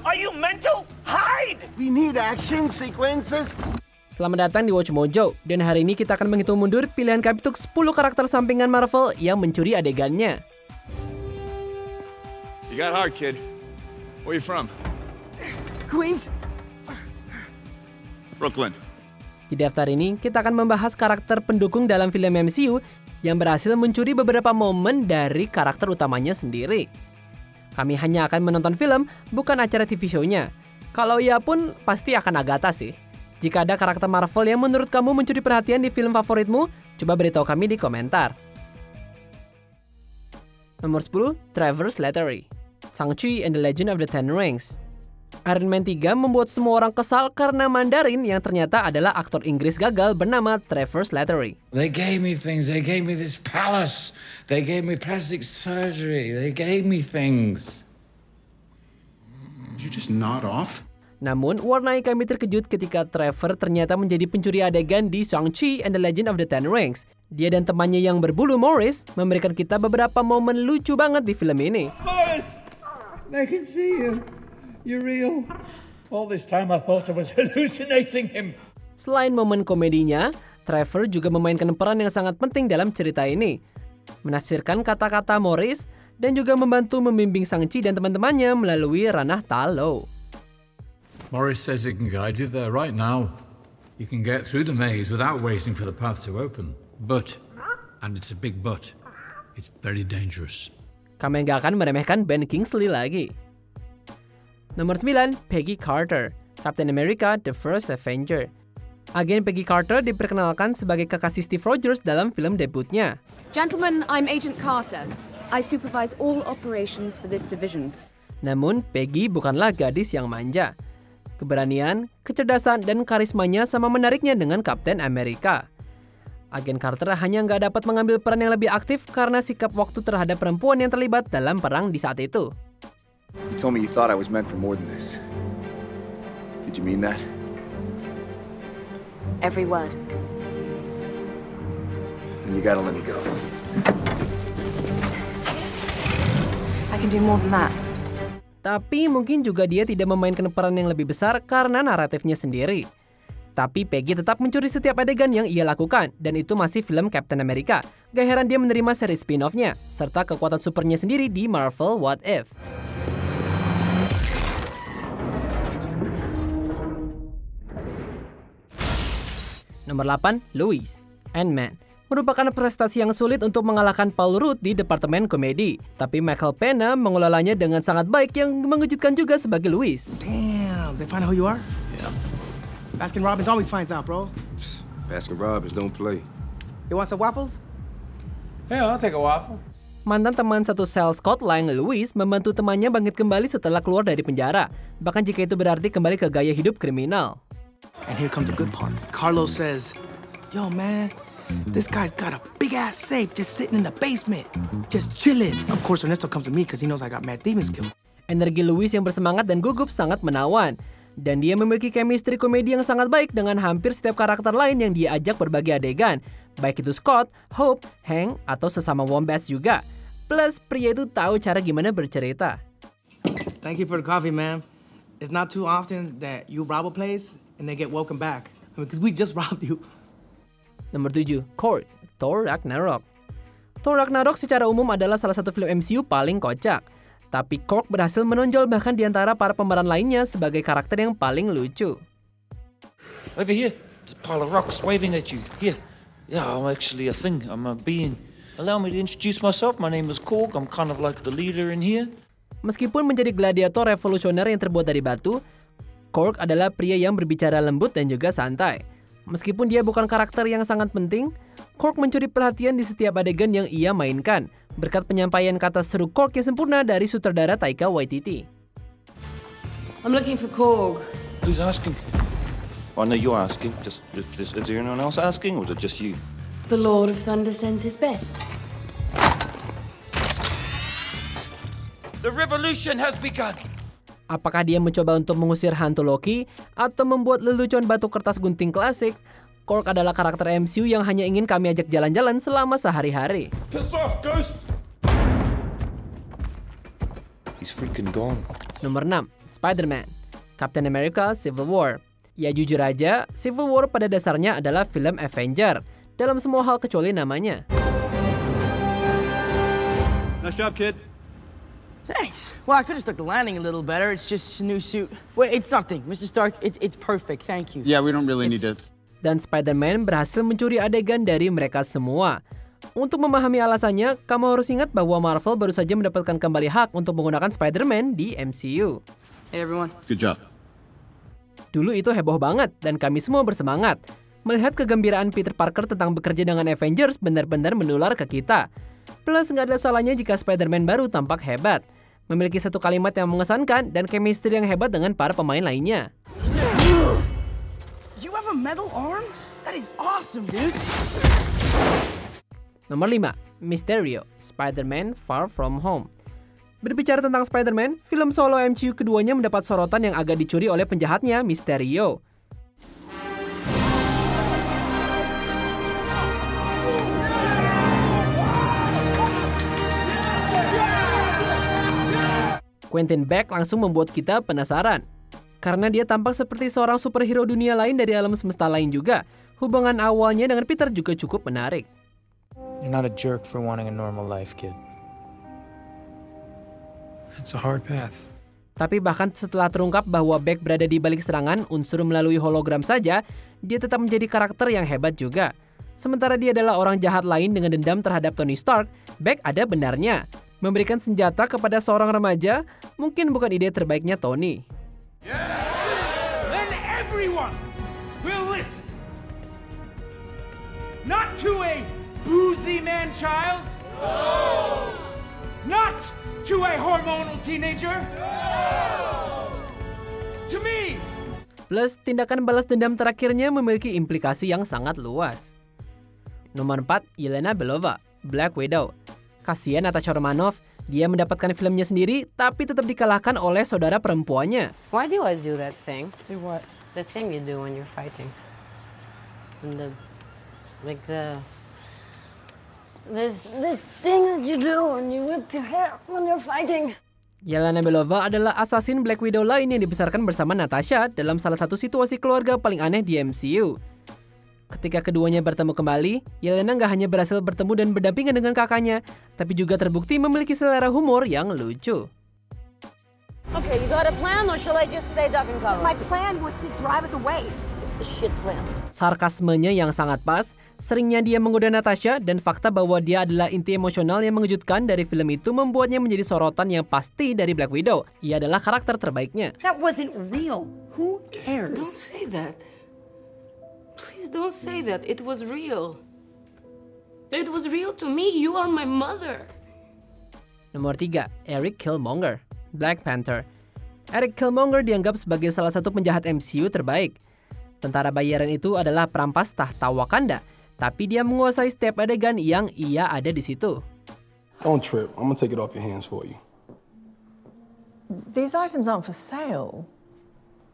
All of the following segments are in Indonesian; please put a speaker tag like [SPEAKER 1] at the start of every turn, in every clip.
[SPEAKER 1] Are you mental? Hide!
[SPEAKER 2] We need action sequences.
[SPEAKER 3] Selamat datang di Watch Mojo, dan hari ini kita akan menghitung mundur pilihan kami untuk 10 karakter sampingan Marvel yang mencuri adegannya.
[SPEAKER 4] You got hard, kid. Where you from?
[SPEAKER 2] Queens.
[SPEAKER 4] Brooklyn.
[SPEAKER 3] Di daftar ini, kita akan membahas karakter pendukung dalam film MCU yang berhasil mencuri beberapa momen dari karakter utamanya sendiri. Kami hanya akan menonton film, bukan acara TV show-nya. Kalau iya pun, pasti akan Agatha sih. Jika ada karakter Marvel yang menurut kamu mencuri perhatian di film favoritmu, coba beritahu kami di komentar. Nomor 10, Trevor Slattery, Shang-Chi and the Legend of the Ten Rings. Iron Man 3 membuat semua orang kesal karena Mandarin yang ternyata adalah aktor Inggris gagal bernama Trevor Slattery.
[SPEAKER 5] They gave me things, they gave me this palace, they gave me plastic surgery, they gave me things.
[SPEAKER 4] Did you just nod off?
[SPEAKER 3] Namun, warnai kami terkejut ketika Trevor ternyata menjadi pencuri adegan di Shang-Chi and the Legend of the Ten Rings. Dia dan temannya yang berbulu Morris memberikan kita beberapa momen lucu banget di film ini.
[SPEAKER 5] Morris! I can see you. You're real. All this time I thought I was hallucinating him.
[SPEAKER 3] Selain momen komedinya, Trevor juga memainkan peran yang sangat penting dalam cerita ini. Menafsirkan kata-kata Morris dan juga membantu membimbing Shang-Chi dan teman-temannya melalui ranah Ta Lo.
[SPEAKER 5] Morris says he can guide you there right now. You can get through the maze without waiting for the path to open. But, and it's a big but, it's very dangerous.
[SPEAKER 3] Kami nggak akan meremehkan Ben Kingsley lagi. Nomor 9, Peggy Carter, Captain America The First Avenger. Agen Peggy Carter diperkenalkan sebagai kekasih Steve Rogers dalam film debutnya.
[SPEAKER 6] Gentlemen, I'm Agent Carter. I supervise all operations for this division.
[SPEAKER 3] Namun, Peggy bukanlah gadis yang manja. Keberanian, kecerdasan, dan karismanya sama menariknya dengan Captain America. Agen Carter hanya nggak dapat mengambil peran yang lebih aktif karena sikap waktu terhadap perempuan yang terlibat dalam perang di saat itu.
[SPEAKER 4] You told me you thought I was meant for more than this. Did you mean that?
[SPEAKER 6] Every word.
[SPEAKER 4] Then you gotta let me go.
[SPEAKER 6] I can do more than that.
[SPEAKER 3] Tapi mungkin juga dia tidak memainkan peran yang lebih besar karena naratifnya sendiri. Tapi Peggy tetap mencuri setiap adegan yang ia lakukan, dan itu masih film Captain America. Gak heran dia menerima seri spin-off-nya, serta kekuatan supernya sendiri di Marvel What If. Nomor 8, Louis, Ant-Man. Merupakan prestasi yang sulit untuk mengalahkan Paul Rudd di Departemen Komedi. Tapi Michael Pena mengelolanya dengan sangat baik yang mengejutkan juga sebagai Louis.
[SPEAKER 1] Damn, they find out who you are?
[SPEAKER 4] Yeah.
[SPEAKER 1] Baskin-Robbins always finds out, bro.
[SPEAKER 4] Baskin-Robbins don't play.
[SPEAKER 1] You want some waffles?
[SPEAKER 5] Yeah, I'll take a waffle.
[SPEAKER 3] Mantan teman satu sel Scott Lang, Louis, membantu temannya bangkit kembali setelah keluar dari penjara. Bahkan jika itu berarti kembali ke gaya hidup kriminal.
[SPEAKER 1] And here comes the good part. Carlos says, yo, man, this guy's got a big-ass safe just sitting in the basement. Just chilling. Of course, Ernesto comes to me because he knows I got Matt Damon's skill.
[SPEAKER 3] Energi Louis yang bersemangat dan gugup sangat menawan. Dan dia memiliki chemistry komedi yang sangat baik dengan hampir setiap karakter lain yang dia ajak berbagi adegan. Baik itu Scott, Hope, Hank, atau sesama Wombats juga. Plus, pria itu tahu cara gimana bercerita.
[SPEAKER 1] Thank you for the coffee, man. It's not too often that you rob a place and they get welcome back. I mean, because we just robbed you.
[SPEAKER 3] Nomor 7, Korg, Thor Ragnarok. Thor Ragnarok secara umum adalah salah satu film MCU paling kocak. Tapi Korg berhasil menonjol bahkan di antara para pemeran lainnya sebagai karakter yang paling lucu.
[SPEAKER 7] Over here, there's a pile of rocks waving at you. Here. Yeah, I'm actually a thing. I'm a being. Allow me to introduce myself. My name is Korg. I'm kind of like the leader in here.
[SPEAKER 3] Meskipun menjadi gladiator revolusioner yang terbuat dari batu, Korg adalah pria yang berbicara lembut dan juga santai. Meskipun dia bukan karakter yang sangat penting, Korg mencuri perhatian di setiap adegan yang ia mainkan, berkat penyampaian kata seru Korg yang sempurna dari sutradara Taika Waititi.
[SPEAKER 6] I'm looking for Korg.
[SPEAKER 7] Who's asking? I know you're asking. Is there anyone else asking, or is it just you?
[SPEAKER 6] The Lord of Thunder sends his best.
[SPEAKER 7] The revolution has begun.
[SPEAKER 3] Apakah dia mencoba untuk mengusir hantu Loki atau membuat lelucon batu kertas gunting klasik? Korg adalah karakter MCU yang hanya ingin kami ajak jalan-jalan selama sehari-hari.
[SPEAKER 7] Piss off, Ghost! He's freaking gone.
[SPEAKER 3] Nomor 6, Spider-Man, Captain America Civil War. Ya jujur aja, Civil War pada dasarnya adalah film Avenger dalam semua hal kecuali namanya.
[SPEAKER 8] Nice job, kid.
[SPEAKER 1] Thanks. Well, I could have stuck the landing a little better. It's just a new suit. Wait, it's nothing. Mr. Stark, it's perfect. Thank you.
[SPEAKER 8] Yeah, we don't really need to...
[SPEAKER 3] Dan Spider-Man berhasil mencuri adegan dari mereka semua. Untuk memahami alasannya, kamu harus ingat bahwa Marvel baru saja mendapatkan kembali hak untuk menggunakan Spider-Man di MCU.
[SPEAKER 1] Hey, everyone.
[SPEAKER 8] Good job.
[SPEAKER 3] Dulu itu heboh banget, dan kami semua bersemangat. Melihat kegembiraan Peter Parker tentang bekerja dengan Avengers benar-benar menular ke kita. Plus, nggak ada salahnya jika Spider-Man baru tampak hebat. Memiliki satu kalimat yang mengesankan dan chemistry yang hebat dengan para pemain lainnya.
[SPEAKER 1] You have a metal arm? That is awesome, dude.
[SPEAKER 3] Nomor 5, Mysterio, Spider-Man Far From Home. Berbicara tentang Spider-Man, film solo MCU keduanya mendapat sorotan yang agak dicuri oleh penjahatnya, Mysterio. Quentin Beck langsung membuat kita penasaran. Karena dia tampak seperti seorang superhero dunia lain dari alam semesta lain juga. Hubungan awalnya dengan Peter juga cukup menarik.
[SPEAKER 9] You're not a jerk for wanting a normal life, kid. It's a hard path.
[SPEAKER 3] Tapi bahkan setelah terungkap bahwa Beck berada di balik serangan unsur melalui hologram saja, dia tetap menjadi karakter yang hebat juga. Sementara dia adalah orang jahat lain dengan dendam terhadap Tony Stark, Beck ada benarnya. Memberikan senjata kepada seorang remaja mungkin bukan ide terbaiknya Tony.
[SPEAKER 10] Then everyone will listen. Not to a boozy man-child. No. Not to a hormonal teenager. No. To me.
[SPEAKER 3] Plus, tindakan balas dendam terakhirnya memiliki implikasi yang sangat luas. Nomor 4, Yelena Belova, Black Widow. Kasian Natasha Romanoff, dia mendapatkan filmnya sendiri tapi tetap dikalahkan oleh saudara perempuannya.
[SPEAKER 11] Why do you always do that thing?
[SPEAKER 1] Do what?
[SPEAKER 11] The thing you do when you're fighting. And this thing that you do when you whip your hair when you're fighting.
[SPEAKER 3] Yelena Belova adalah assassin Black Widow lain yang dibesarkan bersama Natasha dalam salah satu situasi keluarga paling aneh di MCU. Ketika keduanya bertemu kembali, Yelena nggak hanya berhasil bertemu dan berdampingan dengan kakaknya, tapi juga terbukti memiliki selera humor yang lucu.
[SPEAKER 11] Okay, you got a plan or shall I just stay duck and cover?
[SPEAKER 2] My plan was to drive us away.
[SPEAKER 11] It's a shit plan.
[SPEAKER 3] Sarkasmenya yang sangat pas, seringnya dia menggoda Natasha, dan fakta bahwa dia adalah inti emosional yang mengejutkan dari film itu membuatnya menjadi sorotan yang pasti dari Black Widow. Ia adalah karakter terbaiknya.
[SPEAKER 2] That wasn't real. Who cares?
[SPEAKER 11] Don't say that. Please don't say that. It was real. It was real to me. You are my mother.
[SPEAKER 3] Nomor 3, Eric Killmonger, Black Panther. Eric Killmonger dianggap sebagai salah satu penjahat MCU terbaik. Tentara bayaran itu adalah perampas tahta Wakanda, tapi dia menguasai setiap adegan yang ia ada di situ.
[SPEAKER 12] Don't trip. I'm gonna take it off your hands for you.
[SPEAKER 13] These items aren't for sale.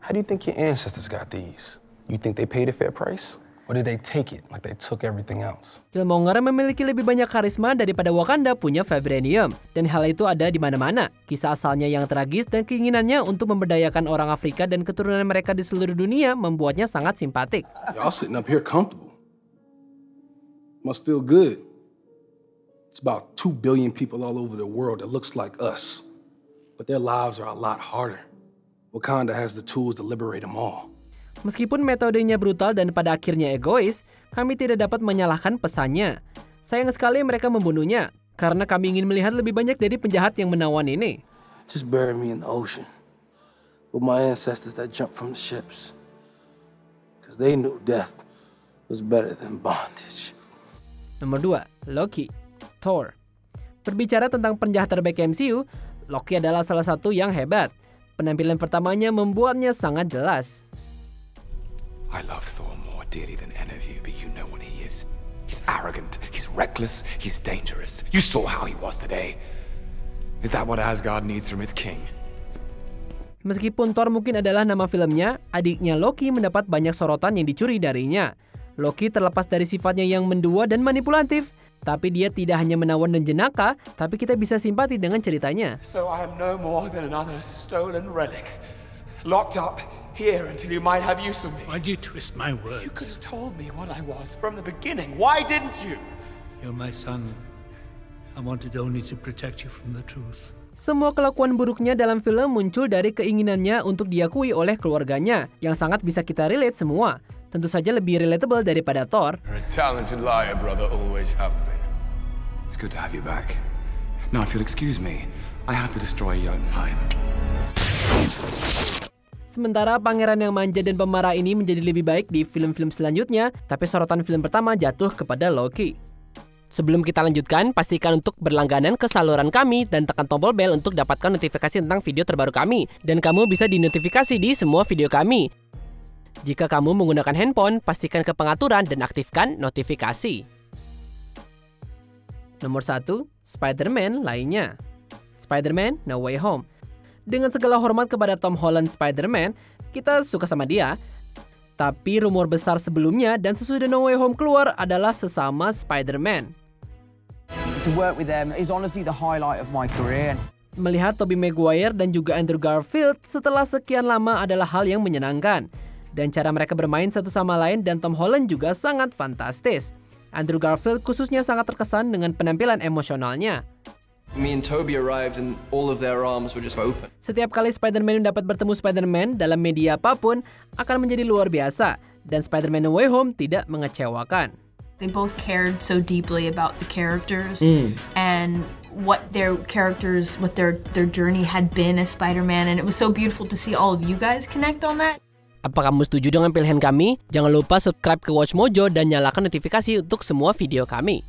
[SPEAKER 12] How do you think your ancestors got these? You think they paid a fair price? Or did they take it like they took everything else?
[SPEAKER 3] Killmonger memiliki lebih banyak karisma daripada Wakanda punya vibranium, dan hal itu ada di mana-mana. Kisah asalnya yang tragis dan keinginannya untuk memberdayakan orang Afrika dan keturunan mereka di seluruh dunia membuatnya sangat simpatik.
[SPEAKER 12] Y'all sitting up here comfortable. Must feel good. It's about 2 billion people all over the world that looks like us, but their lives are a lot harder. Wakanda has the tools to liberate them all.
[SPEAKER 3] Meskipun metodenya brutal dan pada akhirnya egois, kami tidak dapat menyalahkan pesannya. Sayang sekali mereka membunuhnya, karena kami ingin melihat lebih banyak dari penjahat yang menawan ini.
[SPEAKER 12] Just bury me in the ocean with my ancestors that jumped from the ships. Because they knew death was better than bondage.
[SPEAKER 3] Nomor 2, Loki, Thor. Berbicara tentang penjahat terbaik MCU, Loki adalah salah satu yang hebat. Penampilan pertamanya membuatnya sangat jelas.
[SPEAKER 14] I love Thor more dearly than any of you, but you know what he is. He's arrogant, he's reckless, he's dangerous. You saw how he was today. Is that what Asgard needs from its king?
[SPEAKER 3] Meskipun Thor mungkin adalah nama filmnya, adiknya Loki mendapat banyak sorotan yang dicuri darinya. Loki terlepas dari sifatnya yang mendua dan manipulatif, Tapi dia tidak hanya menawan dan jenaka, tapi kita bisa simpati dengan ceritanya.
[SPEAKER 14] So I am no more than another stolen relic, locked up here until you might have use of me.
[SPEAKER 5] Why'd you twist my words?
[SPEAKER 14] You could have told me what I was from the beginning. Why didn't you?
[SPEAKER 5] You're my son. I wanted only to protect you from the truth.
[SPEAKER 3] Semua kelakuan buruknya dalam film muncul dari keinginannya untuk diakui oleh keluarganya, yang sangat bisa kita relate semua. Tentu saja lebih relatable daripada Thor.
[SPEAKER 14] You're a talented liar, brother, always have been. It's good to have you back. Now, if you'll excuse me, I have to destroy Jotunheim.
[SPEAKER 3] Sementara pangeran yang manja dan pemarah ini menjadi lebih baik di film-film selanjutnya, tapi sorotan film pertama jatuh kepada Loki. Sebelum kita lanjutkan, pastikan untuk berlangganan ke saluran kami dan tekan tombol bel untuk dapatkan notifikasi tentang video terbaru kami. Dan kamu bisa dinotifikasi di semua video kami. Jika kamu menggunakan handphone, pastikan ke pengaturan dan aktifkan notifikasi. Nomor 1, Spider-Man lainnya. Spider-Man No Way Home. Dengan segala hormat kepada Tom Holland Spider-Man, kita suka sama dia. Tapi rumor besar sebelumnya dan sesudah No Way Home keluar adalah sesama Spider-Man.
[SPEAKER 13] To work with them is honestly the highlight of my career.
[SPEAKER 3] Melihat Tobey Maguire dan juga Andrew Garfield setelah sekian lama adalah hal yang menyenangkan. Dan cara mereka bermain satu sama lain dan Tom Holland juga sangat fantastis. Andrew Garfield khususnya sangat terkesan dengan penampilan emosionalnya.
[SPEAKER 15] Me and Tobey arrived and all of their arms were just open.
[SPEAKER 3] Setiap kali Spider-Man dapat bertemu Spider-Man dalam media apapun akan menjadi luar biasa. Dan Spider-Man No Way Home tidak mengecewakan.
[SPEAKER 16] They both cared so deeply about the characters and what their characters, what their journey had been as Spider-Man, and it was so beautiful to see all of you guys connect on that.
[SPEAKER 3] Apa kamu setuju dengan pilihan kami? Jangan lupa subscribe ke Watch Mojo dan nyalakan notifikasi untuk semua video kami.